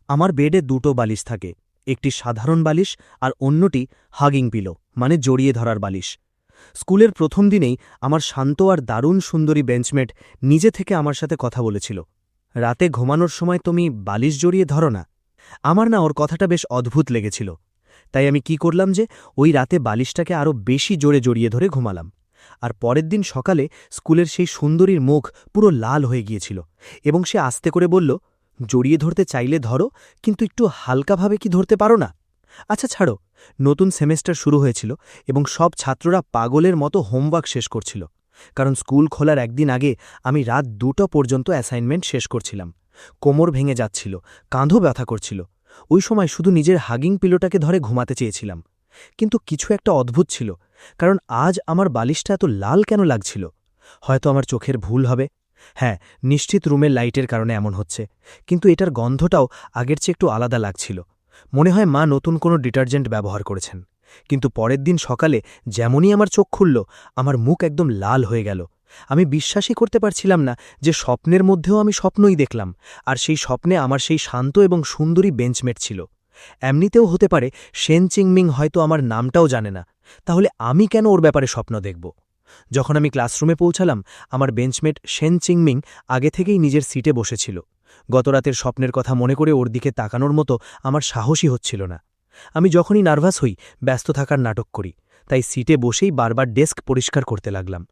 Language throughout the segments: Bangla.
আমার বেডে দুটো বালিশ থাকে, একটি সাধারণ বালিশ আর অন্যটি হাগিং পিলো মানে জড়িয়ে ধরার বালিশ। স্কুলের প্রথম দিনেই আমার শান্ত আর দারুণ সুন্দরী বেঞ্চমেট নিজে থেকে আমার সাথে কথা বলেছিল, রাতে ঘুমানোর সময় তুমি বালিশ জড়িয়ে ধরো না। আমার না ওর কথাটা বেশ অদ্ভুত লেগেছিল, তাই আমি কি করলাম যে ওই রাতে বালিশটাকে আরও বেশি জোরে জড়িয়ে ধরে ঘুমালাম। আর পরের দিন সকালে স্কুলের সেই সুন্দরীর মুখ পুরো লাল হয়ে গিয়েছিল এবং সে আস্তে করে বলল, জড়িয়ে ধরতে চাইলে ধরো, কিন্তু একটু হালকাভাবে কি ধরতে পারো না? আচ্ছা ছাড়ো, নতুন সেমেস্টার শুরু হয়েছিল এবং সব ছাত্ররা পাগলের মতো হোমওয়ার্ক শেষ করছিল, কারণ স্কুল খোলার একদিন আগে আমি রাত 2টা পর্যন্ত অ্যাসাইনমেন্ট শেষ করছিলাম। কোমর ভেঙে যাচ্ছিল, কাঁধও ব্যথা করছিল। ওই সময় শুধু নিজের হাগিং পিলোটাকে ধরে ঘুমাতে চেয়েছিলাম, কিন্তু কিছু একটা অদ্ভুত ছিল, কারণ আজ আমার বালিশটা এত লাল কেন লাগছিল? হয়তো আমার চোখের ভুল হবে। হ্যাঁ, নিশ্চিত রুমের লাইটের কারণে এমন হচ্ছে, কিন্তু এটার গন্ধটাও আগের চেয়ে একটু আলাদা লাগছিল। মনে হয় মা নতুন কোনো ডিটারজেন্ট ব্যবহার করেছেন। কিন্তু পরের দিন সকালে যেমনই আমার চোখ খুলল, আমার মুখ একদম লাল হয়ে গেল। আমি বিশ্বাসই করতে পারছিলাম না যে স্বপ্নের মধ্যেও আমি স্বপ্নই দেখলাম, আর সেই স্বপ্নে আমার সেই শান্ত এবং সুন্দরী বেঞ্চমেট ছিল। এমনিতেও হতে পারে শেন চিংমিং হয়তো আমার নামটাও জানে না, তাহলে আমি কেন ওর ব্যাপারে স্বপ্ন দেখব? যখন আমি ক্লাসরুমে পৌঁছালাম, আমার বেঞ্চমেট শেন চিংমিং আগে থেকেই নিজের সিটে বসেছিল। গতরাতের স্বপ্নের কথা মনে করে ওর দিকে তাকানোর মতো আমার সাহসই হচ্ছিল না। আমি যখনই নার্ভাস হই, ব্যস্ত থাকার নাটক করি, তাই সিটে বসেই বারবার ডেস্ক পরিষ্কার করতে লাগলাম।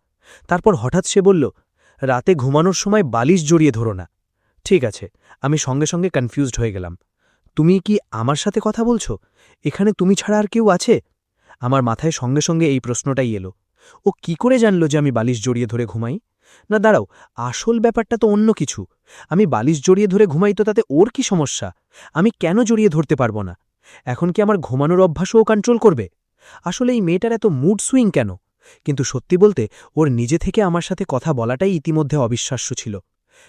তারপর হঠাৎ সে বলল, রাতে ঘুমানোর সময় বালিশ জড়িয়ে ধরো না। ঠিক আছে, আমি সঙ্গে সঙ্গে কনফিউজড হয়ে গেলাম। তুমি কি আমার সাথে কথা বলছ? এখানে তুমি ছাড়া আর কেউ আছে? আমার মাথায় সঙ্গে সঙ্গে এই প্রশ্নটাই এলো। ও কি করে জানল যে আমি বালিশ জড়িয়ে ধরে ঘুমাই? না দাঁড়াও, আসল ব্যাপারটা তো অন্য কিছু। আমি বালিশ জড়িয়ে ধরে ঘুমাই তো তাতে ওর কি সমস্যা? আমি কেন জড়িয়ে ধরতে পারবো না? এখন কি আমার ঘুমানোর অভ্যাসও কন্ট্রোল করবে? আসলে এই মেয়েটার এত মুড সুইং কেন? কিন্তু সত্যি বলতে ওর নিজে থেকে আমার সাথে কথা বলাটাই ইতিমধ্যে অবিশ্বাস্য ছিল।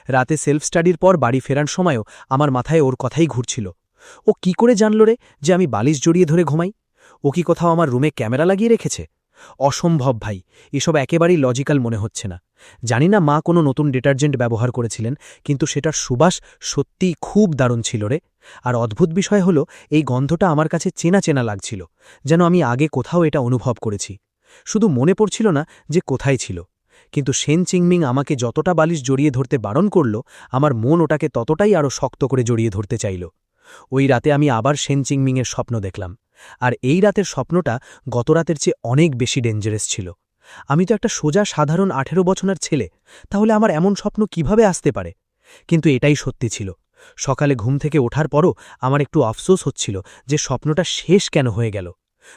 রাতে সেলফ স্টাডির পর বাড়ি ফেরার সময়ও আমার মাথায় ওর কথাই ঘুরছিল। ও কি করে জানল রে যে আমি বালিশ জড়িয়ে ধরে ঘুমাই? ও কি কোথাও আমার রুমে ক্যামেরা লাগিয়ে রেখেছে? অসম্ভব ভাই, এসব একেবারেই লজিক্যাল মনে হচ্ছে না। জানি না মা কোনো নতুন ডিটারজেন্ট ব্যবহার করেছিলেন, কিন্তু সেটার সুবাস সত্যিই খুব দারুণ ছিল রে। আর অদ্ভুত বিষয় হলো, এই গন্ধটা আমার কাছে চেনা চেনা লাগছিল, যেন আমি আগে কোথাও এটা অনুভব করেছি। শুধু মনে পড়ছিল না যে কোথায় ছিল। কিন্তু শেন চিংমিং আমাকে যতটা বালিশ জড়িয়ে ধরতে বারণ করল, আমার মন ওটাকে ততটাই আরও শক্ত করে জড়িয়ে ধরতে চাইল। ওই রাতে আমি আবার শেন চিংমিংয়ের স্বপ্ন দেখলাম, আর এই রাতের স্বপ্নটা গতরাতের চেয়ে অনেক বেশি ডেঞ্জারাস ছিল। আমি তো একটা সোজা সাধারণ 18 বছরের ছেলে, তাহলে আমার এমন স্বপ্ন কিভাবে আসতে পারে? কিন্তু এটাই সত্যি ছিল। সকালে ঘুম থেকে ওঠার পরও আমার একটু আফসোস হচ্ছিল যে স্বপ্নটা শেষ কেন হয়ে গেল।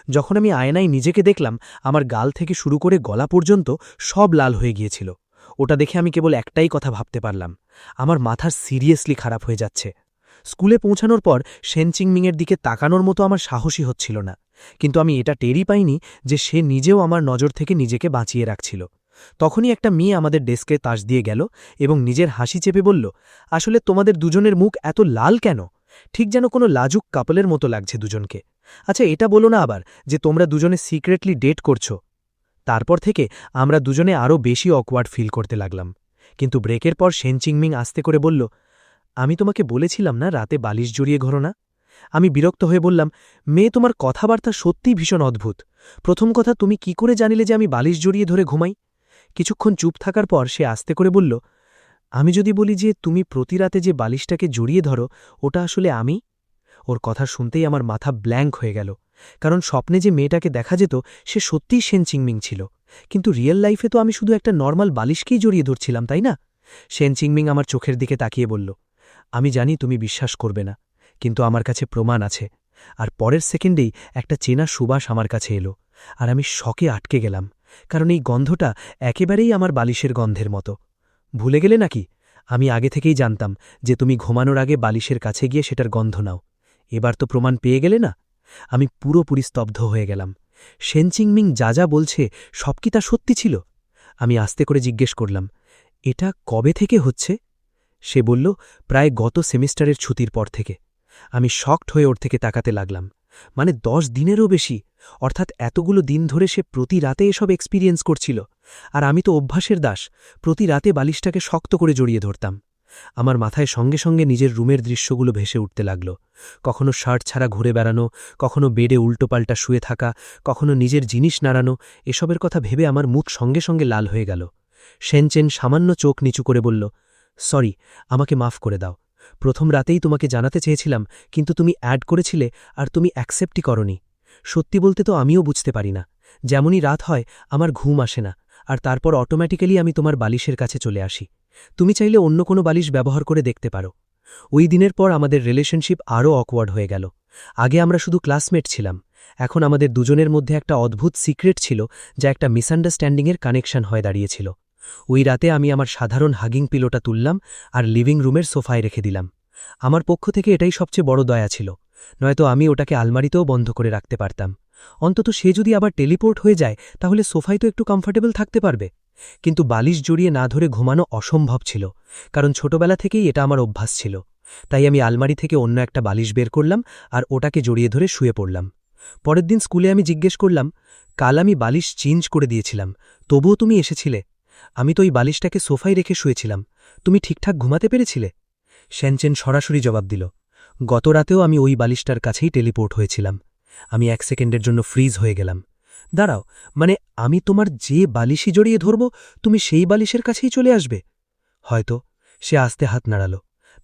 যখন আমি আয়নায় নিজেকে দেখলাম, আমার গাল থেকে শুরু করে গলা পর্যন্ত সব লাল হয়ে গিয়েছিল। ওটা দেখে আমি কেবল একটাই কথা ভাবতে পারলাম, আমার মাথা সিরিয়াসলি খারাপ হয়ে যাচ্ছে। স্কুলে পৌঁছানোর পর শেন চিংমিংয়ের দিকে তাকানোর মতো আমার সাহসই হচ্ছিল না, কিন্তু আমি এটা টেরই পাইনি যে সে নিজেও আমার নজর থেকে নিজেকে বাঁচিয়ে রাখছিল। তখনই একটা মেয়ে আমাদের ডেস্কে তাস দিয়ে গেল এবং নিজের হাসি চেপে বলল, আসলে তোমাদের দুজনের মুখ এত লাল কেন? ঠিক যেন কোনো লাজুক কাপলের মতো লাগছে দুজনকে। আচ্ছা এটা বলো না আবার যে তোমরা দুজনে সিক্রেটলি ডেট করছো। তারপর থেকে আমরা দুজনে আরও বেশি অকওয়ার্ড ফিল করতে লাগলাম। কিন্তু ব্রেকের পর শেন চিংমিং আস্তে করে বলল, আমি তোমাকে বলেছিলাম না রাতে বালিশ জড়িয়ে ঘোরো না? আমি বিরক্ত হয়ে বললাম, মেয়ে তোমার কথাবার্তা সত্যিই ভীষণ অদ্ভুত। প্রথম কথা, তুমি কি করে জানিলে যে আমি বালিশ জড়িয়ে ধরে ঘুমাই? কিছুক্ষণ চুপ থাকার পর সে আস্তে করে বলল, আমি যদি বলি যে তুমি প্রতি রাতে যে বালিশটাকে জড়িয়ে ধরো, ওটা আসলে আমি? ওর কথা শুনতেই আমার মাথা ব্ল্যাঙ্ক হয়ে গেল, কারণ স্বপ্নে যে মেয়েটাকে দেখা যেত সে সত্যিই শেন চিংমিং ছিল, কিন্তু রিয়েল লাইফে তো আমি শুধু একটা নর্মাল বালিশকেই জড়িয়ে ধরছিলাম, তাই না? শেন চিংমিং আমার চোখের দিকে তাকিয়ে বলল, আমি জানি তুমি বিশ্বাস করবে না, কিন্তু আমার কাছে প্রমাণ আছে। আর পরের সেকেন্ডেই একটা চেনা সুবাস আমার কাছে এলো, আর আমি শকে আটকে গেলাম, কারণ এই গন্ধটা একেবারেই আমার বালিশের গন্ধের মতো। ভুলে গেলে নাকি? আমি আগে থেকেই জানতাম যে তুমি ঘুমানোর আগে বালিশের কাছে গিয়ে সেটার গন্ধ নাও। এবার তো প্রমাণ পেয়ে গেলে না? আমি পুরোপুরি স্তব্ধ হয়ে গেলাম। শেন চিংমিং যা যা বলছে সব কি তা সত্যি ছিল? আমি আস্তে করে জিজ্ঞেস করলাম, এটা কবে থেকে হচ্ছে? সে বলল, প্রায় গত সেমিস্টারের ছুটির পর থেকে। আমি শকড হয়ে ওর থেকে তাকাতে লাগলাম। মানে 10 দিনেরও বেশি, অর্থাৎ এতগুলো দিন ধরে সে প্রতি রাতে এসব এক্সপিরিয়েন্স করছিল। আর আমি তো অভ্যাসের দাস, প্রতি রাতে বালিশটাকে শক্ত করে জড়িয়ে ধরতাম। আমার মাথায় সঙ্গে সঙ্গে নিজের রুমের দৃশ্যগুলো ভেসে উঠতে লাগল। কখনো শার্ট ছাড়া ঘুরে বেড়ানো, কখনো বেডে উল্টোপাল্টা শুয়ে থাকা, কখনো নিজের জিনিস নাড়ানো, এসবের কথা ভেবে আমার মুখ সঙ্গে সঙ্গে লাল হয়ে গেল। সেনচেন সামান্য চোখ নিচু করে বলল, সরি, আমাকে মাফ করে দাও। প্রথম রাতেই তোমাকে জানাতে চেয়েছিলাম, কিন্তু তুমি অ্যাড করেছিলে আর তুমি অ্যাকসেপ্টই করনি। সত্যি বলতে তো আমিও বুঝতে পারি না। যেমনই রাত হয় আমার ঘুম আসে না, আর তারপর অটোম্যাটিক্যালি আমি তোমার বালিশের কাছে চলে আসি। তুমি চাইলে অন্য কোনো বালিশ ব্যবহার করে দেখতে পারো। ওই দিনের পর আমাদের রিলেশনশিপ আরও অকওয়ার্ড হয়ে গেল। আগে আমরা শুধু ক্লাসমেট ছিলাম, এখন আমাদের দুজনের মধ্যে একটা অদ্ভুত সিক্রেট ছিল, যা একটা মিসআন্ডারস্ট্যান্ডিংয়ের কানেকশন হয়ে দাঁড়িয়েছিল। ওই রাতে আমি আমার সাধারণ হাগিং পিলোটা তুললাম আর লিভিং রুমের সোফায় রেখে দিলাম। আমার পক্ষ থেকে এটাই সবচেয়ে বড় দয়া ছিল, নয়তো আমি ওটাকে আলমারিতেও বন্ধ করে রাখতে পারতাম। অন্তত সে যদি আবার টেলিপোর্ট হয়ে যায় তাহলে সোফায় তো একটু কমফোর্টেবল থাকতে পারবে। কিন্তু বালিশ জড়িয়ে না ধরে ঘুমানো অসম্ভব ছিল, কারণ ছোটবেলা থেকেই এটা আমার অভ্যাস ছিল। তাই আমি আলমারি থেকে অন্য একটা বালিশ বের করলাম আর ওটাকে জড়িয়ে ধরে শুয়ে পড়লাম। পরের দিন স্কুলে আমি জিজ্ঞেস করলাম, কাল আমি বালিশ চেঞ্জ করে দিয়েছিলাম, তবুও তুমি এসেছিলে? আমি তো ওই বালিশটাকে সোফায় রেখে শুয়েছিলাম, তুমি ঠিকঠাক ঘুমাতে পেরেছিলে? সেনচেন সরাসরি জবাব দিল, গত রাতেও আমি ওই বালিশটার কাছেই টেলিপোর্ট হয়েছিলাম। আমি 1 সেকেন্ডের জন্য ফ্রিজ হয়ে গেলাম। দাঁড়াও, মানে আমি তোমার যে বালিশই জড়িয়ে ধরব তুমি সেই বালিশের কাছেই চলে আসবে? হয়তো। সে আস্তে হাত নাড়াল।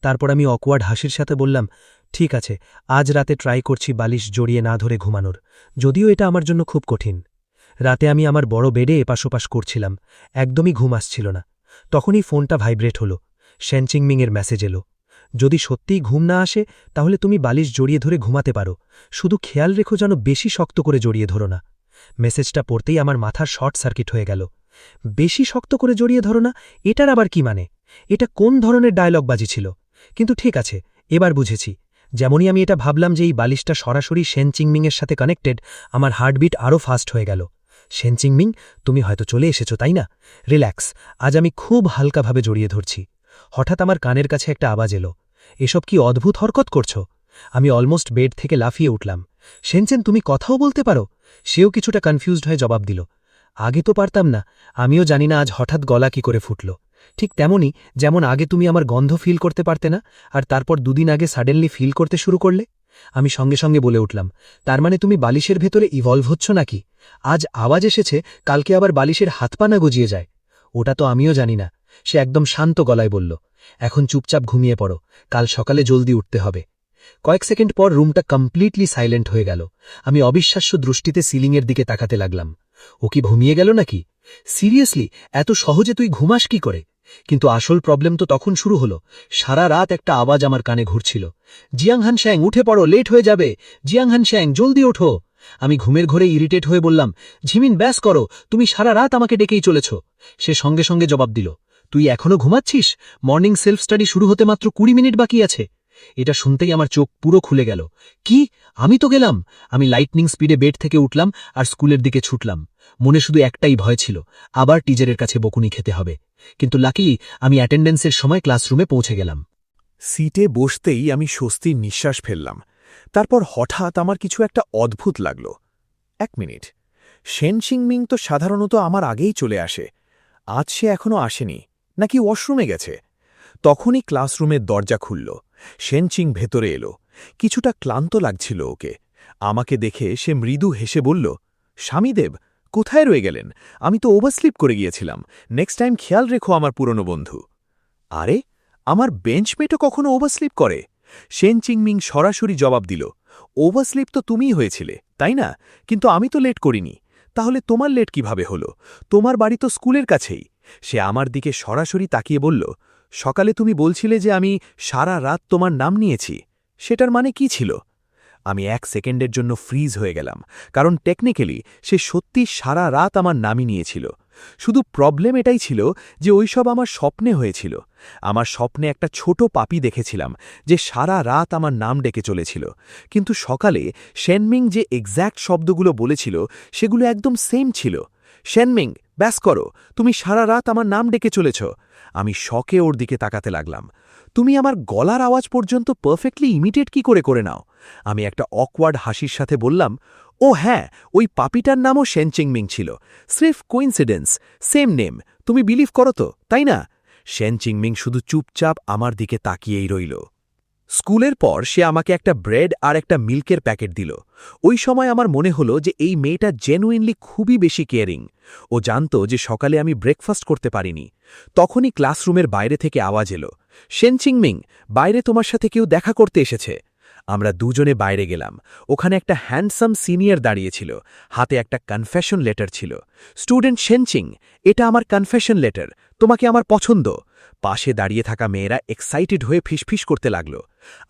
তারপর আমি অকওয়ার্ড হাসির সাথে বললাম, ঠিক আছে, আজ রাতে ট্রাই করছি বালিশ জড়িয়ে না ধরে ঘুমানোর, যদিও এটা আমার জন্য খুব কঠিন। রাতে আমি আমার বড় বেডে এপাশোপাশ করছিলাম, একদমই ঘুম আসছিল না। তখনই ফোনটা ভাইব্রেট হল। সেনচিংমিংয়ের মেসেজ এলো, যদি সত্যিই ঘুম না আসে তাহলে তুমি বালিশ জড়িয়ে ধরে ঘুমাতে পারো, শুধু খেয়াল রেখো যেন বেশি শক্ত করে জড়িয়ে ধরো না। মেসেজটা পড়তেই আমার মাথার শর্ট সার্কিট হয়ে গেল। বেশি শক্ত করে জড়িয়ে ধরো না, এটার আবার কি মানে? এটা কোন ধরনের ডায়লগবাজি ছিল? কিন্তু ঠিক আছে, এবার বুঝেছি। যেমনই আমি এটা ভাবলাম যে এই বালিশটা সরাসরি সেনচিংমিংয়ের সাথে কানেক্টেড, আমার হার্টবিট আরও ফাস্ট হয়ে গেল। সেনচিংমিং, তুমি হয়তো চলে এসেছো, তাই না? রিল্যাক্স, আজ আমি খুব হালকাভাবে জড়িয়ে ধরছি। হঠাৎ আমার কানের কাছে একটা আওয়াজ এলো, এসব কি অদ্ভুত হরকত করছো? আমি অলমোস্ট বেড থেকে লাফিয়ে উঠলাম। সেনচেন, তুমি কথাও বলতে পারো? সেও কিছুটা কনফিউজড হয়ে জবাব দিল, আগে তো পারতাম না, আমিও জানি না আজ হঠাৎ গলা কি করে ফুটল। ঠিক তেমনই যেমন আগে তুমি আমার গন্ধ ফিল করতে পারতে না, আর তারপর দুদিন আগে সাডেনলি ফিল করতে শুরু করলে। আমি সঙ্গে সঙ্গে বলে উঠলাম, তার মানে তুমি বালিশের ভেতরে ইভলভ হচ্ছ নাকি? আজ আওয়াজ এসেছে, কালকে আবার বালিশের হাত পা না গজিয়ে যায়। ওটা তো আমিও জানি না। সে একদম শান্ত গলায় বলল, এখন চুপচাপ ঘুমিয়ে পড়ো, কাল সকালে জলদি উঠতে হবে। কয়েক সেকেন্ড পর রুমটা কমপ্লিটলি সাইলেন্ট হয়ে গেল। আমি অবিশ্বাস্য দৃষ্টিতে সিলিংয়ের দিকে তাকাতে লাগলাম। ও কি ঘুমিয়ে গেল নাকি? সিরিয়াসলি, এত সহজে তুই ঘুমাস কি করে? কিন্তু আসল প্রবলেম তো তখন শুরু হলো। সারা রাত একটা আওয়াজ আমার কানে ঘুরছিল, জিয়াংহান শ্যাং উঠে পড়ো, লেট হয়ে যাবে, জিয়াংহান শ্যাং জলদি ওঠো। আমি ঘুমের ঘরে ইরিটেট হয়ে বললাম, ঝিমিন ব্যাস করো, তুমি সারা রাত আমাকে ডেকেই চলেছ। সে সঙ্গে সঙ্গে জবাব দিল, তুই এখনো ঘুমাচ্ছিস? মর্নিং সেলফ স্টাডি শুরু হতে মাত্র 20 মিনিট বাকি আছে। এটা শুনতেই আমার চোখ পুরো খুলে গেল। কি? আমি তো গেলাম। আমি লাইটনিং স্পিডে বেড থেকে উঠলাম আর স্কুলের দিকে ছুটলাম। মনে শুধু একটাই ভয় ছিল, আবার টিচারের কাছে বকুনি খেতে হবে। কিন্তু লাকিলি আমি অ্যাটেন্ডেন্সের সময় ক্লাসরুমে পৌঁছে গেলাম। সিটে বসতেই আমি স্বস্তির নিঃশ্বাস ফেললাম। তারপর হঠাৎ আমার কিছু একটা অদ্ভুত লাগল। 1 মিনিট, সেনচিংমিং তো সাধারণত আমার আগেই চলে আসে, আজ সে এখনও আসেনি, নাকি ওয়াশরুমে গেছে? তখনই ক্লাসরুমের দরজা খুলল। সেনচিং ভেতরে এলো। কিছুটা ক্লান্ত লাগছিল ওকে। আমাকে দেখে সে মৃদু হেসে বলল, স্বামীদেব, কোথায় রয়ে গেলেন? আমি তো ওভারস্লিপ করে গিয়েছিলাম, নেক্সট টাইম খেয়াল রেখো আমার পুরনো বন্ধু। আরে, আমার বেঞ্চমেটও কখনো ওভারস্লিপ করে? সেনচিংমিং সরাসরি জবাব দিল, ওভারস্লিপ তো তুমিই হয়েছিলে, তাই না? কিন্তু আমি তো লেট করিনি। তাহলে তোমার লেট কিভাবে হলো? তোমার বাড়ি তো স্কুলের কাছেই। সে আমার দিকে সরাসরি তাকিয়ে বলল, সকালে তুমি বলছিলে যে আমি সারা রাত তোমার নাম নিয়েছি, সেটার মানে কি ছিল? আমি 1 সেকেন্ডের জন্য ফ্রিজ হয়ে গেলাম, কারণ টেকনিক্যালি সে সত্যি সারা রাত আমার নামই নিয়েছিল। শুধু প্রবলেম এটাই ছিল যে ওইসব আমার স্বপ্নে হয়েছিল। আমার স্বপ্নে একটা ছোট পাপি দেখেছিলাম যে সারা রাত আমার নাম ডেকে চলেছিল, কিন্তু সকালে শেনমিং যে এক্স্যাক্ট শব্দগুলো বলেছিল সেগুলো একদম সেম ছিল। শেনমিং, ব্যাস করো, তুমি সারা রাত আমার নাম ডেকে চলেছ। আমি শকে ওর দিকে তাকাতে লাগলাম। তুমি আমার গলার আওয়াজ পর্যন্ত পারফেক্টলি ইমিটেট কি করে নাও? আমি একটা অকওয়ার্ড হাসির সাথে বললাম, ও হ্যাঁ, ওই পাপিটার নামও সেনচিংমিং ছিল, স্রেফ কোইন্সিডেন্স, সেম নেম। তুমি বিলিভ করো তো, তাই না? শেন চিংমিং শুধু চুপচাপ আমার দিকে তাকিয়েই রইল। স্কুলের পর সে আমাকে একটা ব্রেড আর একটা মিল্কের প্যাকেট দিল। ওই সময় আমার মনে হলো যে এই মেয়েটা জেনুইনলি খুবই বেশি কেয়ারিং। ও জানত যে সকালে আমি ব্রেকফাস্ট করতে পারিনি। তখনই ক্লাসরুমের বাইরে থেকে আওয়াজ এলো, শেন চিংমিং, বাইরে তোমার সাথে কেউ দেখা করতে এসেছে। আমরা দুজনে বাইরে গেলাম। ওখানে একটা হ্যান্ডসাম সিনিয়র দাঁড়িয়েছিল, হাতে একটা কনফেশন লেটার ছিল। স্টুডেন্ট শেনচিং, এটা আমার কনফেশন লেটার, তোমাকে আমার পছন্দ। পাশে দাঁড়িয়ে থাকা মেয়েরা এক্সাইটেড হয়ে ফিসফিস করতে লাগল,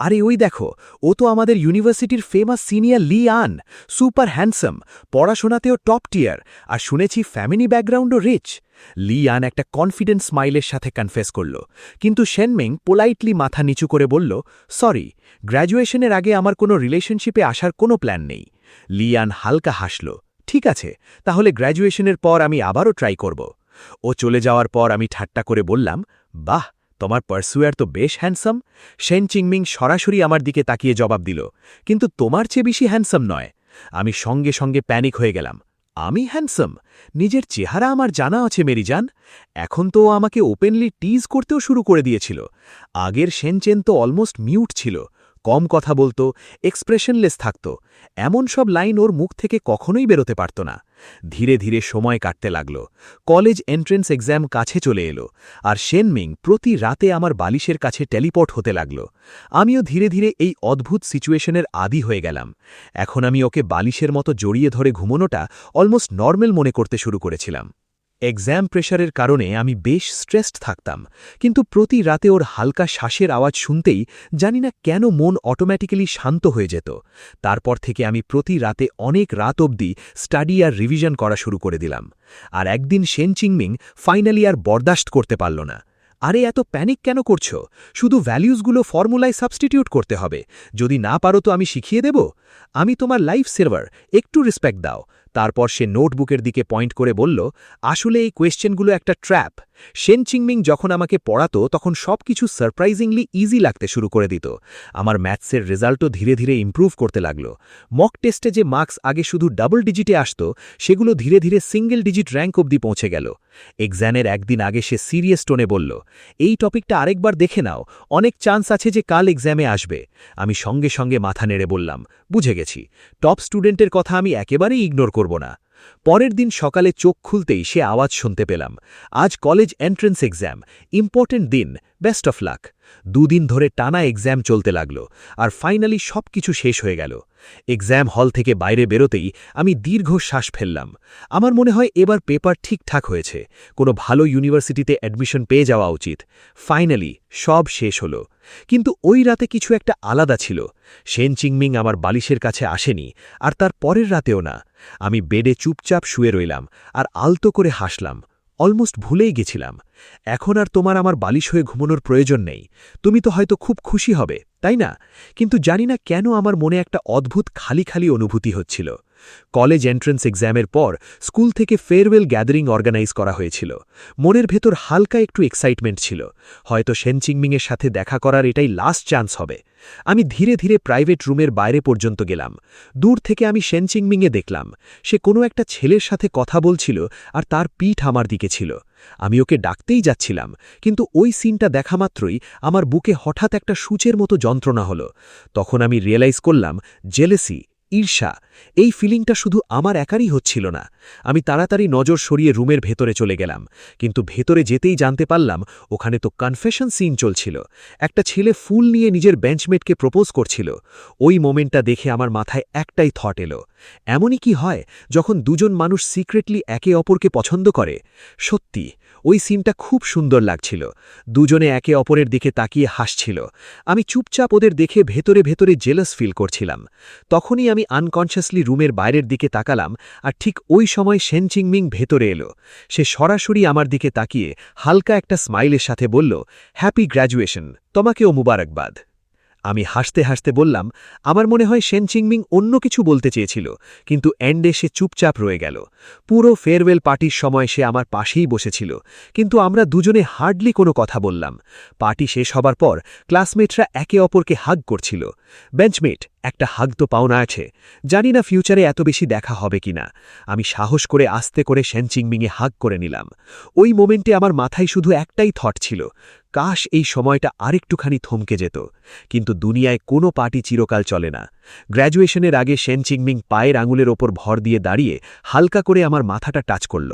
আরে ওই দেখো, ও তো আমাদের ইউনিভার্সিটির ফেমাস সিনিয়র লি আন, সুপার হ্যান্ডসাম, পড়াশোনাতেও টপ টিয়ার, আর শুনেছি ফ্যামিলি ব্যাকগ্রাউন্ডও রিচ। লি আন একটা কনফিডেন্ট স্মাইলের সাথে কনফেস করল, কিন্তু শেনমিং পোলাইটলি মাথা নিচু করে বলল, সরি, গ্র্যাজুয়েশনের আগে আমার কোনো রিলেশনশিপে আসার কোনো প্ল্যান নেই। লি আন হালকা হাসল, ঠিক আছে, তাহলে গ্র্যাজুয়েশনের পর আমি আবারও ট্রাই করব। ও চলে যাওয়ার পর আমি ঠাট্টা করে বললাম, বাহ, তোমার পার্সুয়ার তো বেশ হ্যান্ডসাম। শেন চিংমিং সরাসরি আমার দিকে তাকিয়ে জবাব দিল, কিন্তু তোমার চেয়ে বেশি হ্যান্ডসাম নয়। আমি সঙ্গে সঙ্গে প্যানিক হয়ে গেলাম, আমি হ্যান্ডসাম? নিজের চেহারা আমার জানা আছে মেরিজান। এখন তো ও আমাকে ওপেনলি টিজ করতেও শুরু করে দিয়েছিল। আগের শেনচেন তো অলমোস্ট মিউট ছিল, কম কথা বলতো, এক্সপ্রেশনলেস থাকত। এমন সব লাইন ওর মুখ থেকে কখনোই বেরোতে পারত না। ধীরে ধীরে সময় কাটতে লাগল। কলেজ এন্ট্রেন্স এক্সাম কাছে চলে এলো, আর শেনমিং প্রতি রাতে আমার বালিশের কাছে টেলিপোর্ট হতে লাগল। আমিও ধীরে ধীরে এই অদ্ভুত সিচুয়েশনের আদি হয়ে গেলাম। এখন আমি ওকে বালিশের মতো জড়িয়ে ধরে ঘুমোনোটা অলমোস্ট নর্মাল মনে করতে শুরু করেছিলাম। এক্সাম প্রেশারের কারণে আমি বেশ স্ট্রেসড থাকতাম, কিন্তু প্রতি রাতে ওর হালকা শ্বাসের আওয়াজ শুনতেই জানি না কেন মন অটোম্যাটিক্যালি শান্ত হয়ে যেত। তারপর থেকে আমি প্রতি রাতে অনেক রাত অবধি স্টাডি আর রিভিশন করা শুরু করে দিলাম। আর একদিন শেন চিংমিং ফাইনালি আর বরদাস্ত করতে পারল না। আরে এত প্যানিক কেন করছো? শুধু ভ্যালিউজগুলো ফর্মুলায় সাবস্টিটিউট করতে হবে, যদি না পারো তো আমি শিখিয়ে দেব। আমি তোমার লাইফ সেভার, একটু রেসপেক্ট দাও। তারপর সে নোটবুকের দিকে পয়েন্ট করে বলল, আসলে এই কোয়েশ্চেনগুলো একটা ট্র্যাপ। শেন চিংমিং যখন আমাকে পড়াতো তখন সবকিছু সারপ্রাইজিংলি ইজি লাগতে শুরু করে দিত। আমার ম্যাথসের রেজাল্টও ধীরে ধীরে ইমপ্রুভ করতে লাগল। মক টেস্টে যে মার্কস আগে শুধু ডাবল ডিজিটে আসত, সেগুলো ধীরে ধীরে সিঙ্গেল ডিজিট র্যাঙ্ক অবধি পৌঁছে গেল। এক্সামের একদিন আগে সে সিরিয়াস টোনে বলল, এই টপিকটা আরেকবার দেখে নাও, অনেক চান্স আছে যে কাল এক্সামে আসবে। আমি সঙ্গে সঙ্গে মাথা নেড়ে বললাম, বুঝে গেছি, টপ স্টুডেন্টের কথা আমি একেবারেই ইগনোর করব না। পরের দিন সকালে চোখ খুলতেই সে আওয়াজ শুনতে পেলাম, আজ কলেজ এন্ট্রেন্স এক্সাম, ইম্পর্টেন্ট দিন, বেস্ট অফ লাক। দুদিন ধরে টানা এক্সাম চলতে লাগল, আর ফাইনালি সবকিছু শেষ হয়ে গেল। এক্সাম হল থেকে বাইরে বেরোতেই আমি দীর্ঘ শ্বাস ফেললাম। আমার মনে হয় এবার পেপার ঠিকঠাক হয়েছে, কোনো ভালো ইউনিভার্সিটিতে অ্যাডমিশন পেয়ে যাওয়া উচিত। ফাইনালি সব শেষ হলো। কিন্তু ওই রাতে কিছু একটা আলাদা ছিল। শেন চিংমিং আমার বালিশের কাছে আসেনি, আর তার পরের রাতেও না। আমি বেডে চুপচাপ শুয়ে রইলাম আর আলতো করে হাসলাম। অলমোস্ট ভুলেই গেছিলাম, এখন আর তোমার আমার বালিশ হয়ে ঘুমানোর প্রয়োজন নেই। তুমি তো হয়তো খুব খুশি হবে, তাই না? কিন্তু জানি না কেন আমার মনে একটা অদ্ভুত খালি খালি অনুভূতি হচ্ছিল। কলেজ এন্ট্রেন্স এক্সামের পর স্কুল থেকে ফেয়ারওয়েল গ্যাদারিং অর্গানাইজ করা হয়েছিল। মনের ভেতর হালকা একটু এক্সাইটমেন্ট ছিল, হয়তো শেন চিংমিংয়ের সাথে দেখা করার এটাই লাস্ট চান্স হবে। আমি ধীরে ধীরে প্রাইভেট রুমের বাইরে পর্যন্ত গেলাম। দূর থেকে আমি শেন চিংমিংয়ে দেখলাম, সে কোনো একটা ছেলের সাথে কথা বলছিল, আর তার পিঠ আমার দিকে ছিল। আমি ওকে ডাকতেই যাচ্ছিলাম, কিন্তু ওই সিনটা দেখা মাত্রই আমার বুকে হঠাৎ একটা সূচের মতো যন্ত্রণা হলো। তখন আমি রিয়েলাইজ করলাম, জেলেসি, ঈর্ষা, এই ফিলিংটা শুধু আমার একারই হচ্ছিল না। আমি তাড়াতাড়ি নজর সরিয়ে রুমের ভেতরে চলে গেলাম, কিন্তু ভেতরে যেতেই জানতে পারলাম ওখানে তো কনফেশন সিন চলছিল। একটা ছেলে ফুল নিয়ে নিজের বেঞ্চমেটকে প্রপোজ করছিল। ওই মোমেন্টটা দেখে আমার মাথায় একটাই থট এলো, এমনই কি হয় যখন দুজন মানুষ সিক্রেটলি একে অপরকে পছন্দ করে? সত্যি ওই সিনটা খুব সুন্দর লাগছিল। দুজনে একে অপরের দিকে তাকিয়ে হাসছিল। আমি চুপচাপ ওদের দেখে ভেতরে ভেতরে জেলাস ফিল করছিলাম। তখনই আমি আনকনশিয়াসলি রুমের বাইরের দিকে তাকালাম, আর ঠিক ওই সময় শেন চিংমিং ভেতরে এলো। সে সরাসরি আমার দিকে তাকিয়ে হালকা একটা স্মাইলের সাথে বলল, হ্যাপি গ্র্যাজুয়েশন, তোমাকেও মুবারকবাদ। আমি হাসতে হাসতে বললাম, আমার মনে হয় শেনচিংমিং অন্য কিছু বলতে চেয়েছিল, কিন্তু এন্ডে সে চুপচাপ রয়ে গেল। পুরো ফেয়ারওয়েল পার্টির সময় সে আমার পাশেই বসেছিল, কিন্তু আমরা দুজনে হার্ডলি কোনো কথা বললাম। পার্টি শেষ হবার পর ক্লাসমেটরা একে অপরকে হাগ করছিল। বেঞ্চমেট, একটা হাগ তো পাওনা আছে। জানি না ফিউচারে এত বেশি দেখা হবে কিনা। আমি সাহস করে আস্তে করে শেনচিংমিংয়ে হাগ করে নিলাম। ওই মোমেন্টে আমার মাথায় শুধু একটাই থট ছিল, কাশ এই সময়টা আরেকটুখানি থমকে যেত। কিন্তু দুনিয়ায় কোনো পার্টি চিরকাল চলে না। গ্র্যাজুয়েশনের আগে শেনচিংমিং পায়ের আঙুলের ওপর ভর দিয়ে দাঁড়িয়ে হালকা করে আমার মাথাটা টাচ করল।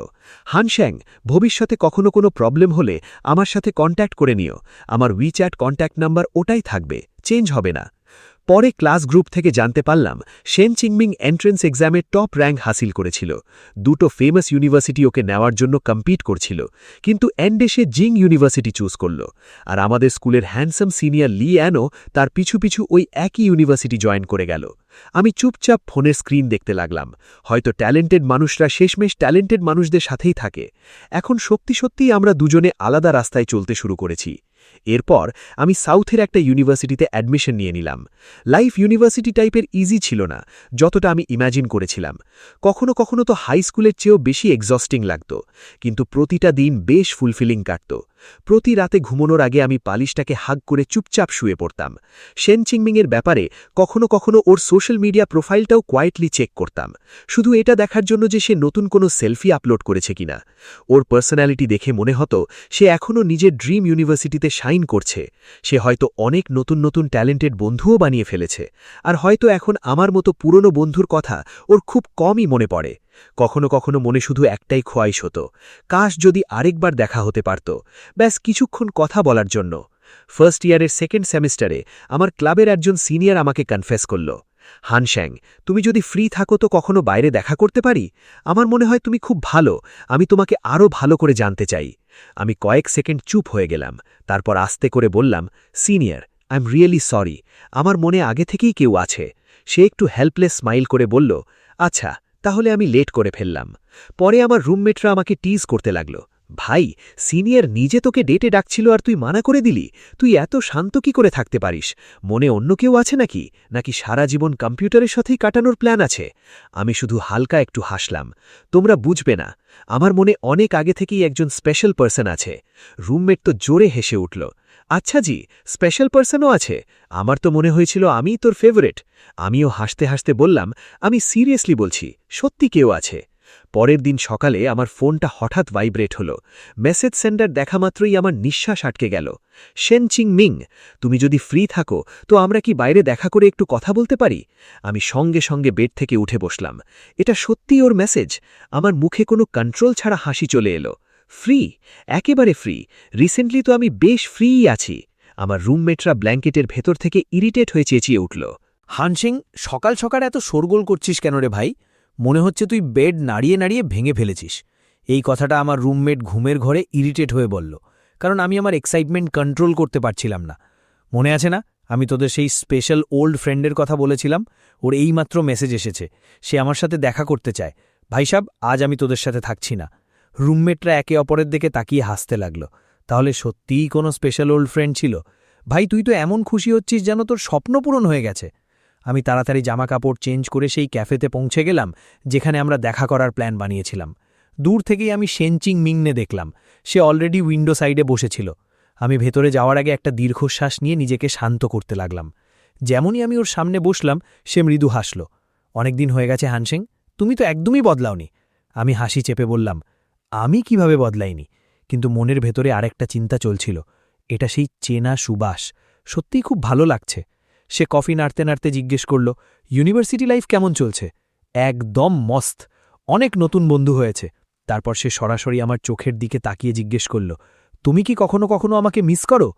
হানশ্যাং, ভবিষ্যতে কখনো কোনো প্রবলেম হলে আমার সাথে কন্ট্যাক্ট করে নিও। আমার উইচ্যাট কন্ট্যাক্ট নাম্বার ওটাই থাকবে, চেঞ্জ হবে না। পরে ক্লাস গ্রুপ থেকে জানতে পারলাম শেনচিংমিং এন্ট্রেন্স এক্সামে টপ র্যাঙ্ক হাসিল করেছিল। দুটো ফেমাস ইউনিভার্সিটি ওকে নেওয়ার জন্য কম্পিট করছিল, কিন্তু এন্ডে সে জিং ইউনিভার্সিটি চুজ করল। আর আমাদের স্কুলের হ্যান্ডসাম সিনিয়র লি অ্যানও তার পিছু পিছু ওই একই ইউনিভার্সিটি জয়েন করে গেল। আমি চুপচাপ ফোনের স্ক্রিন দেখতে লাগলাম। হয়তো ট্যালেন্টেড মানুষরা শেষমেশ ট্যালেন্টেড মানুষদের সাথেই থাকে। এখন সত্যিই আমরা দুজনে আলাদা রাস্তায় চলতে শুরু করেছি। এরপর আমি সাউথের একটা ইউনিভার্সিটিতে অ্যাডমিশন নিয়ে নিলাম। লাইফ ইউনিভার্সিটি টাইপের ইজি ছিল না, যতটা আমি ইম্যাজিন করেছিলাম। কখনো কখনো তো হাই স্কুলের চেয়েও বেশি এক্সস্টিং লাগত, কিন্তু প্রতিটা দিন বেশ ফুলফিলিং কাটত। প্রতি রাতে ঘুমানোর আগে আমি পালিশটাকে হাগ করে চুপচাপ শুয়ে পড়তাম। শেনচিংমিংয়ের ব্যাপারে কখনো কখনো ওর সোশ্যাল মিডিয়া প্রোফাইলটাও কোয়াইটলি চেক করতাম, শুধু এটা দেখার জন্য যে সে নতুন কোনো সেলফি আপলোড করেছে কিনা। ওর পার্সোনালিটি দেখে মনে হতো সে এখনও নিজের ড্রিম ইউনিভার্সিটিতে শাইন করছে। সে হয়তো অনেক নতুন নতুন ট্যালেন্টেড বন্ধুও বানিয়ে ফেলেছে, আর হয়তো এখন আমার মতো পুরনো বন্ধুর কথা ওর খুব কমই মনে পড়ে। কখনো কখনো মনে শুধু একটাই খোয়াইশ হতো, কাশ যদি আরেকবার দেখা হতে পারত, ব্যাস কিছুক্ষণ কথা বলার জন্য। ফার্স্ট ইয়ারের সেকেন্ড সেমিস্টারে আমার ক্লাবের একজন সিনিয়র আমাকে কনফেস করল, হানশ্যাং, তুমি যদি ফ্রি থাকো তো কখনো বাইরে দেখা করতে পারি? আমার মনে হয় তুমি খুব ভালো, আমি তোমাকে আরও ভালো করে জানতে চাই। আমি কয়েক সেকেন্ড চুপ হয়ে গেলাম, তারপর আস্তে করে বললাম, senior, I am really sorry, আমার মনে আগে থেকেই কেউ আছে। সে একটু হেল্পলেস স্মাইল করে বলল, আচ্ছা, তাহলে আমি লেট করে ফেললাম। পরে আমার রুমমেটরা আমাকে টিজ করতে লাগল, ভাই, সিনিয়র নিজে তোকে ডেটে ডাকছিল আর তুই মানা করে দিলি? তুই এত শান্ত কি করে থাকতে পারিস? মনে অন্য কেউ আছে নাকি সারা জীবন কম্পিউটারের সাথেই কাটানোর প্ল্যান আছে? আমি শুধু হালকা একটু হাসলাম। তোমরা বুঝবে না, আমার মনে অনেক আগে থেকেই একজন স্পেশাল পার্সন আছে। রুমমেট তো জোরে হেসে উঠল, আচ্ছা জি, স্পেশাল পার্সনও আছে? আমার তো মনে হয়েছিল আমিই তোর ফেভারেট। আমিও হাসতে হাসতে বললাম, আমি সিরিয়াসলি বলছি, সত্যি কেউ আছে। পরের দিন সকালে আমার ফোনটা হঠাৎ ভাইব্রেট হলো। মেসেজ সেন্ডার দেখা মাত্রই আমার নিঃশ্বাস আটকে গেল। শেনচিংমিং, তুমি যদি ফ্রি থাকো তো আমরা কি বাইরে দেখা করে একটু কথা বলতে পারি? আমি সঙ্গে সঙ্গে বেড থেকে উঠে বসলাম। এটা সত্যিই ওর মেসেজ। আমার মুখে কোনো কন্ট্রোল ছাড়া হাসি চলে এলো। ফ্রি? একেবারে ফ্রি। রিসেন্টলি তো আমি বেশ ফ্রিই আছি। আমার রুমমেটরা ব্ল্যাঙ্কেটের ভেতর থেকে ইরিটেট হয়ে চেঁচিয়ে উঠল, হানসিং, সকাল সকাল এত শোরগোল করছিস কেন রে ভাই? মনে হচ্ছে তুই বেড নাড়িয়ে নাড়িয়ে ভেঙে ফেলেছিস। এই কথাটা আমার রুমমেট ঘুমের ঘরে ইরিটেট হয়ে বলল, কারণ আমি আমার এক্সাইটমেন্ট কন্ট্রোল করতে পারছিলাম না। মনে আছে না, আমি তোদের সেই স্পেশাল ওল্ড ফ্রেন্ডের কথা বলেছিলাম? ওর এইমাত্র মেসেজ এসেছে, সে আমার সাথে দেখা করতে চায়। ভাই সাব, আজ আমি তোদের সাথে থাকছি না। রুমমেটরা একে অপরের দিকে তাকিয়ে হাসতে লাগল। তাহলে সত্যিই কোনো স্পেশাল ওল্ড ফ্রেন্ড ছিল? ভাই, তুই তো এমন খুশি হচ্ছিস যেন তোর স্বপ্ন পূরণ হয়ে গেছে। আমি তাড়াতাড়ি জামাকাপড় চেঞ্জ করে সেই ক্যাফেতে পৌঁছে গেলাম যেখানে আমরা দেখা করার প্ল্যান বানিয়েছিলাম। দূর থেকেই আমি শেনচিংমিংনে দেখলাম। সে অলরেডি উইন্ডো সাইডে বসেছিল। আমি ভেতরে যাওয়ার আগে একটা দীর্ঘশ্বাস নিয়ে নিজেকে শান্ত করতে লাগলাম। যেমনই আমি ওর সামনে বসলাম, সে মৃদু হাসল। অনেকদিন হয়ে গেছে হানসিং, তুমি তো একদমই বদলাওনি। আমি হাসি চেপে বললাম, আমি কিভাবে বদলাইনি? কিন্তু মনের ভেতরে আরেকটা চিন্তা চলছিল। এটা সেই চেনা সুবাস, সত্যিই খুব ভালো লাগছে। সে কফি নাড়তে নাড়তে জিজ্ঞেস করল, ইউনিভার্সিটি লাইফ কেমন চলছে? একদম মস্ত, অনেক নতুন বন্ধু হয়েছে। তারপর সে সরাসরি আমার চোখের দিকে তাকিয়ে জিজ্ঞেস করল, তুমি কি কখনো কখনো আমাকে মিস করো?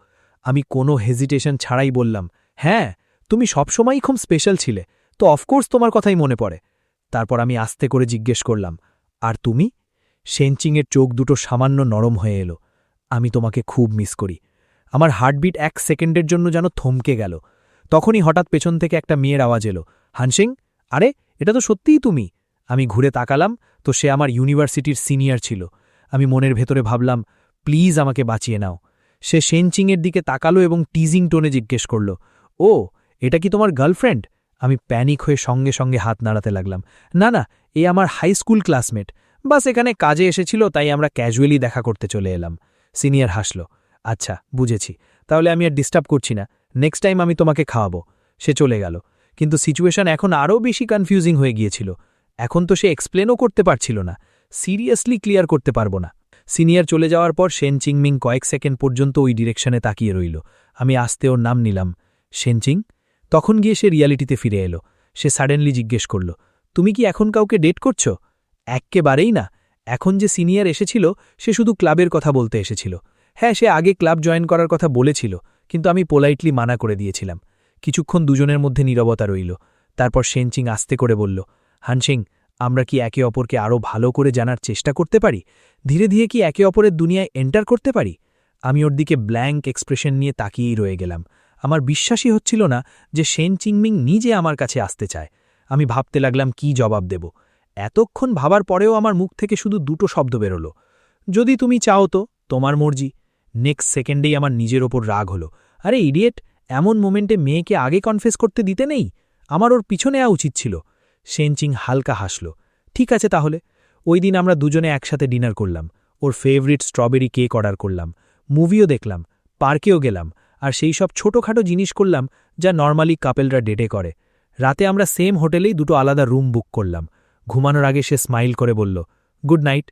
আমি কোনো হেজিটেশন ছাড়াই বললাম, হ্যাঁ, তুমি সবসময়ই খুব স্পেশাল ছিলে, তো অফকোর্স তোমার কথাই মনে পড়ে। তারপর আমি আস্তে করে জিজ্ঞেস করলাম, আর তুমি? শেনচিংয়ের চোখ দুটো সামান্য নরম হয়ে এলো। আমি তোমাকে খুব মিস করি। আমার হার্টবিট 1 সেকেন্ডের জন্য যেন থমকে গেল। তখনই হঠাৎ পেছন থেকে একটা মেয়ের আওয়াজ এলো, হানসিং, আরে, এটা তো সত্যিই তুমি। আমি ঘুরে তাকালাম তো সে আমার ইউনিভার্সিটির সিনিয়র ছিল। আমি মনের ভেতরে ভাবলাম, প্লিজ আমাকে বাঁচিয়ে নাও। সে শেনচিংয়ের দিকে তাকালো এবং টিজিং টোনে জিজ্ঞেস করল, ও ও, এটা কি তোমার গার্লফ্রেন্ড? আমি প্যানিক হয়ে সঙ্গে সঙ্গে হাত নাড়াতে লাগলাম। না না, এ আমার হাই স্কুল ক্লাসমেট। বাস এখানে কাজে এসেছিল, তাই আমরা ক্যাজুয়ালি দেখা করতে চলে এলাম। সিনিয়র হাসল। আচ্ছা, বুঝেছি। তাহলে আমি আর ডিস্টার্ব করছি না। নেক্সট টাইম আমি তোমাকে খাওয়াবো। সে চলে গেল। কিন্তু সিচুয়েশন এখন আরও বেশি কনফিউজিং হয়ে গিয়েছিল। এখন তো সে এক্সপ্লেনও করতে পারছিল না। সিরিয়াসলি ক্লিয়ার করতে পারবো না। সিনিয়র চলে যাওয়ার পর শেনচিংমিং কয়েক সেকেন্ড পর্যন্ত ওই ডিরেকশনে তাকিয়ে রইল। আমি আস্তে ওর নাম নিলাম, শেনচিং। তখন গিয়ে সে রিয়ালিটিতে ফিরে এলো। সে সাডেনলি জিজ্ঞেস করল, তুমি কি এখন কাউকে ডেট করছো? এক্কেবারেই না। এখন যে সিনিয়র এসেছিল সে শুধু ক্লাবের কথা বলতে এসেছিল। হ্যাঁ, সে আগে ক্লাব জয়েন করার কথা বলেছিল, কিন্তু আমি পোলাইটলি মানা করে দিয়েছিলাম। কিছুক্ষণ দুজনের মধ্যে নীরবতা রইল। তারপর শেনচিং আস্তে করে বলল, হানসিং, আমরা কি একে অপরকে আরও ভালো করে জানার চেষ্টা করতে পারি? ধীরে ধীরে কি একে অপরের দুনিয়ায় এন্টার করতে পারি? আমি ওর দিকে ব্ল্যাঙ্ক এক্সপ্রেশন নিয়ে তাকিয়েই রয়ে গেলাম। আমার বিশ্বাসই হচ্ছিল না যে শেনচিংমিং নিজে আমার কাছে আসতে চায়। আমি ভাবতে লাগলাম কি জবাব দেব। এতক্ষণ ভাবার পরেও আমার মুখ থেকে শুধু দুটো শব্দ বেরোল, যদি তুমি চাও তো, তোমার মর্জি। নেক্সট সেকেন্ডেই আমার নিজের ওপর রাগ হলো। আরে ইডিয়েট, এমন মোমেন্টে মেয়েকে আগে কনফেস করতে দিতে নেই। আমার ওর পিছনে নেওয়া উচিত ছিল। শেনচিং হালকা হাসল। ঠিক আছে তাহলে। ওই দিন আমরা দুজনে একসাথে ডিনার করলাম। ওর ফেভারিট স্ট্রবেরি কেক অর্ডার করলাম, মুভিও দেখলাম, পার্কেও গেলাম, আর সেই সব ছোটোখাটো জিনিস করলাম যা নর্মালি কাপেলরা ডেটে করে। রাতে আমরা সেম হোটেলেই দুটো আলাদা রুম বুক করলাম। ঘুমানোর আগে সে স্মাইল করে বলল, গুড নাইট।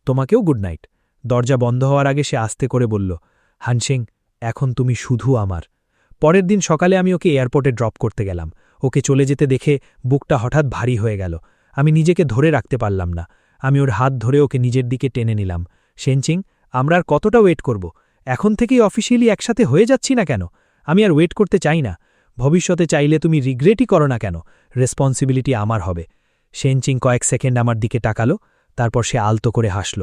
তোমাকেও গুড নাইট। দরজা বন্ধ হওয়ার আগে সে আস্তে করে বলল, হানসিং, এখন তুমি শুধু আমার। পরের দিন সকালে আমি ওকে এয়ারপোর্টে ড্রপ করতে গেলাম। ওকে চলে যেতে দেখে বুকটা হঠাৎ ভারী হয়ে গেল। আমি নিজেকে ধরে রাখতে পারলাম না। আমি ওর হাত ধরে ওকে নিজের দিকে টেনে নিলাম। শেনচিং, আমরা আর কতটা ওয়েট করব? এখন থেকেই অফিসিয়ালি একসাথে হয়ে যাচ্ছি না কেন? আমি আর ওয়েট করতে চাই না। ভবিষ্যতে চাইলে তুমি রিগ্রেটই করো না কেন? রেসপন্সিবিলিটি আমার হবে। শেনচিং কয়েক সেকেন্ড আমার দিকে তাকালো, তারপর সে আলতো করে হাসল।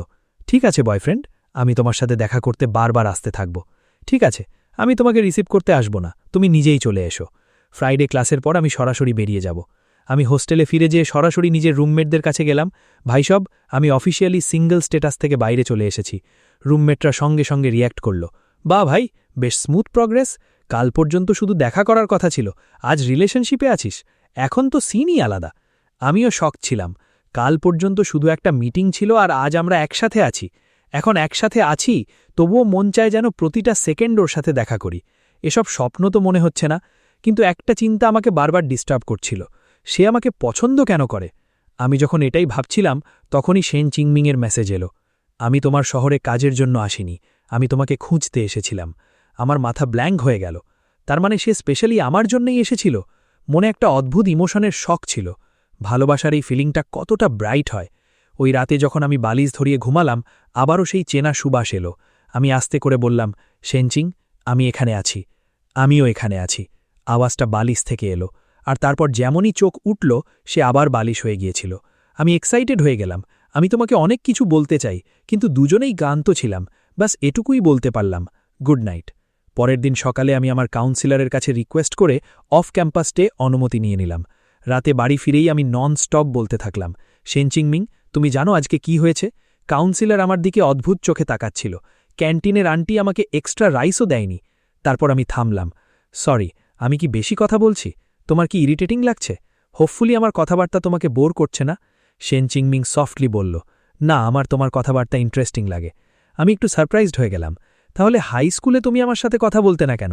ঠিক আছে বয়ফ্রেন্ড, আমি তোমার সাথে দেখা করতে বারবার আসতে থাকব। ঠিক আছে, আমি তোমাকে রিসিভ করতে আসব না, তুমি নিজেই চলে এসো। ফ্রাইডে ক্লাসের পর আমি সরাসরি বেরিয়ে যাব। আমি হোস্টেলে ফিরে যেয়ে সরাসরি নিজের রুমমেটদের কাছে গেলাম। ভাইসব, আমি অফিসিয়ালি সিঙ্গল স্টেটাস থেকে বাইরে চলে এসেছি। রুমমেটরা সঙ্গে সঙ্গে রিয়্যাক্ট করল, বা ভাই, বেশ স্মুথ প্রগ্রেস। কাল পর্যন্ত শুধু দেখা করার কথা ছিল, আজ রিলেশনশিপে আছিস। এখন তো সিনই আলাদা। আমিও শক ছিলাম। কাল পর্যন্ত শুধু একটা মিটিং ছিল, আর আজ আমরা একসাথে আছি। এখন একসাথে আছি, তবুও মন চায় যেন প্রতিটা সেকেন্ড ওর সাথে দেখা করি। এসব স্বপ্ন তো মনে হচ্ছে না, কিন্তু একটা চিন্তা আমাকে বারবার ডিস্টার্ব করছিল। সে আমাকে পছন্দ কেন করে? আমি যখন এটাই ভাবছিলাম, তখনই শেনচিংমিংয়ের মেসেজ এলো, আমি তোমার শহরে কাজের জন্য আসিনি, আমি তোমাকে খুঁজতে এসেছিলাম। আমার মাথা ব্ল্যাঙ্ক হয়ে গেল। তার মানে সে স্পেশালি আমার জন্যই এসেছিল। মনে একটা অদ্ভুত ইমোশনের শক ছিল। ভালোবাসার এই ফিলিংটা কতটা ব্রাইট হয়। ওই রাতে যখন আমি বালিশ ধরিয়ে ঘুমালাম, আবারও সেই চেনা সুবাস এলো। আমি আস্তে করে বললাম, শেনচিং, আমি এখানে আছি। আমিও এখানে আছি। আওয়াজটা বালিশ থেকে এলো, আর তারপর যেমনই চোখ উঠল, সে আবার বালিশ হয়ে গিয়েছিল। আমি এক্সাইটেড হয়ে গেলাম। আমি তোমাকে অনেক কিছু বলতে চাই, কিন্তু দুজনেই গান্ত ছিলাম। বাস এটুকুই বলতে পারলাম, গুড নাইট। পরের দিন সকালে আমি আমার কাউন্সিলরের কাছে রিকোয়েস্ট করে অফ ক্যাম্পাস ডে অনুমতি নিয়ে নিলাম। রাতে বাড়ি ফিরেই আমি নন স্টপ বলতে থাকলাম, শেনচিংমিং, তুমি জানো আজকে কি হয়েছে? কাউন্সিলর আমার দিকে অদ্ভুত চোখে তাকাচ্ছিল। ক্যান্টিনের আন্টি আমাকে এক্সট্রা রাইসও দেয়নি। তারপর আমি থামলাম। সরি, আমি কি বেশি কথা বলছি? তোমার কি ইরিটেটিং লাগছে? হোপফুলি আমার কথাবার্তা তোমাকে বোর করছে না? শেনচিংমিং সফটলি বলল, না, আমার তোমার কথাবার্তা ইন্টারেস্টিং লাগে। আমি একটু সারপ্রাইজড হয়ে গেলাম। তাহলে হাই স্কুলে তুমি আমার সাথে কথা বলতে না কেন?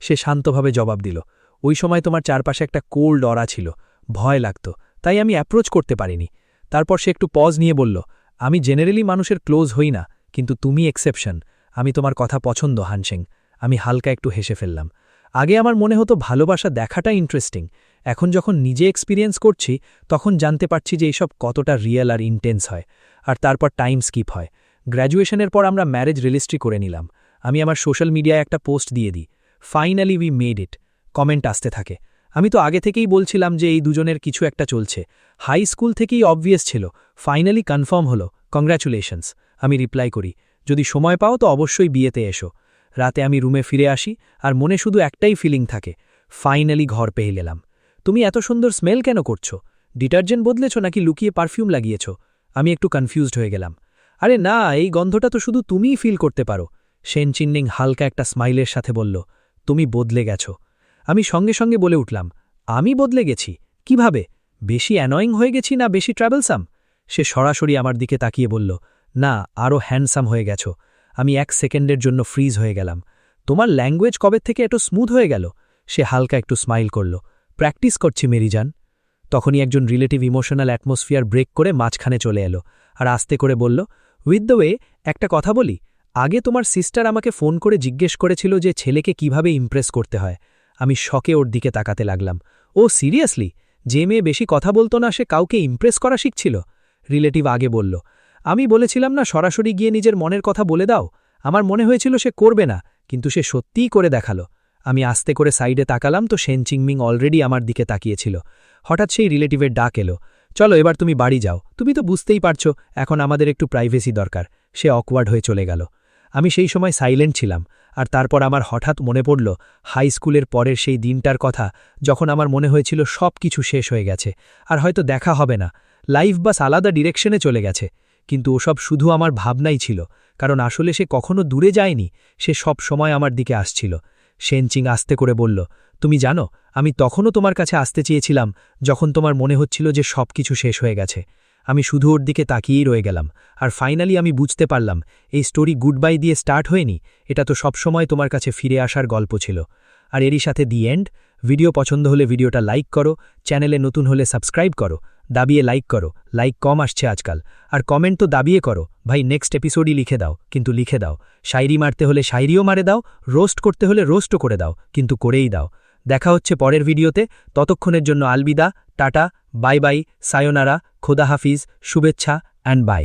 সে শান্তভাবে জবাব দিল, ওই সময় তোমার চারপাশে একটা কোল্ড অরা ছিল, ভয় লাগত, তাই আমি অ্যাপ্রোচ করতে পারিনি। তারপর সে একটু পজ নিয়ে বলল, আমি জেনারেলি মানুষের ক্লোজ হই না, কিন্তু তুমি এক্সেপশন। আমি তোমার কথা পছন্দ, হানসিং। আমি হালকা একটু হেসে ফেললাম। আগে আমার মনে হতো ভালোবাসা দেখাটা ইন্টারেস্টিং। এখন যখন নিজে এক্সপিরিয়েন্স করছি, তখন জানতে পারছি যে এইসব কতটা রিয়েল আর ইন্টেন্স হয়। আর তারপর টাইম স্কিপ হয়। গ্র্যাজুয়েশনের পর আমরা ম্যারেজ রেজিস্ট্রি করে নিলাম। আমি আমার সোশ্যাল মিডিয়ায় একটা পোস্ট দিয়ে দিই, finally we made it. Comment আসতে থাকে। আমি তো আগে থেকেই বলছিলাম যে এই দুজনের কিছু একটা চলছে। হাই স্কুল থেকেই অবভিয়াস ছিল, ফাইনালি কনফার্ম হলো, কংগ্র্যাচুলেশনস। আমি রিপ্লাই করি, যদি সময় পাও তো অবশ্যই বিয়েতে এসো। রাতে আমি রুমে ফিরে আসি, আর মনে শুধু একটাই ফিলিং থাকে, ফাইনালি ঘর পেয়ে গেলাম। তুমি এত সুন্দর স্মেল কেন করছো? ডিটারজেন্ট বদলেছ নাকি লুকিয়ে পারফিউম লাগিয়েছ? আমি একটু কনফিউজড হয়ে গেলাম। আরে না, এই গন্ধটা তো শুধু তুমিই ফিল করতে পারো। শেনচিংমিং হালকা একটা স্মাইলের সাথে বলল, তুমি বদলে গেছো। আমি সঙ্গে সঙ্গে বলে উঠলাম, আমি বদলে গেছি কিভাবে? বেশি অ্যানয়িং হয়ে গেছি না বেশি ট্রাভেলসাম? সে সরাসরি আমার দিকে তাকিয়ে বলল, না, আরও হ্যান্ডসাম হয়ে গেছো। আমি 1 সেকেন্ডের জন্য ফ্রিজ হয়ে গেলাম। তোমার ল্যাঙ্গুয়েজ কবে থেকে এত স্মুথ হয়ে গেল? সে হালকা একটু স্মাইল করল। প্র্যাকটিস করছি মেরিজান। তখনই একজন রিলেটিভ ইমোশনাল অ্যাটমসফিয়ার ব্রেক করে মাঝখানে চলে এলো আর আস্তে করে বলল, উইথ দ্য ওয়ে, একটা কথা বলি, আগে তোমার সিস্টার আমাকে ফোন করে জিজ্ঞেস করেছিল যে ছেলেকে কিভাবে ইমপ্রেস করতে হয়। আমি শকে ওর দিকে তাকাতে লাগলাম। ও সিরিয়াসলি? যে মেয়ে বেশি কথা বলতো না সে কাউকে ইমপ্রেস করা শিখছিল? রিলেটিভ আগে বলল, আমি বলেছিলাম না সরাসরি গিয়ে নিজের মনের কথা বলে দাও। আমার মনে হয়েছিল সে করবে না, কিন্তু সে সত্যিই করে দেখালো। আমি আস্তে করে সাইডে তাকালাম তো সেনচিংমিং অলরেডি আমার দিকে তাকিয়েছিল। হঠাৎ সেই রিলেটিভের ডাক এলো, চলো এবার তুমি বাড়ি যাও, তুমি তো বুঝতেই পারছো এখন আমাদের একটু প্রাইভেসি দরকার। সে অকওয়ার্ড হয়ে চলে গেল। আমি সেই সময় সাইলেন্ট ছিলাম, আর তারপর আমার হঠাৎ মনে পড়ল হাই স্কুলের পরের সেই দিনটার কথা, যখন আমার মনে হয়েছিল সব কিছু শেষ হয়ে গেছে, আর হয়তো দেখা হবে না, লাইফ বাস আলাদা ডিরেকশনে চলে গেছে। কিন্তু ওসব শুধু আমার ভাবনাই ছিল, কারণ আসলে সে কখনো দূরে যায়নি, সে সব সময় আমার দিকে আসছিল। সেনচিং আস্তে করে বলল, তুমি জানো, আমি তখনও তোমার কাছে আসতে চেয়েছিলাম যখন তোমার মনে হচ্ছিল যে সব কিছু শেষ হয়ে গেছে। আমি শুধু ওর দিকে তাকিয়েই রয়ে গেলাম, আর ফাইনালি আমি বুঝতে পারলাম এই স্টোরি গুড বাই দিয়ে স্টার্ট হয়নি, এটা তো সবসময় তোমার কাছে ফিরে আসার গল্প ছিল। আর এরই সাথে দি এন্ড। ভিডিও পছন্দ হলে ভিডিওটা লাইক করো, চ্যানেলে নতুন হলে সাবস্ক্রাইব করো, দাবিয়ে লাইক করো, লাইক কম আসছে আজকাল, আর কমেন্ট তো দাবিয়ে করো ভাই, নেক্সট এপিসোডই লিখে দাও, কিন্তু লিখে দাও। শায়রি মারতে হলে শায়রিও মারে দাও, রোস্ট করতে হলে রোস্টও করে দাও, কিন্তু করেই দাও। দেখা হচ্ছে পরের ভিডিওতে, ততক্ষণের জন্য আলবিদা, টাটা, বাই বাই, সায়োনারা, খোদা হাফিজ, শুভেচ্ছা অ্যান্ড বাই।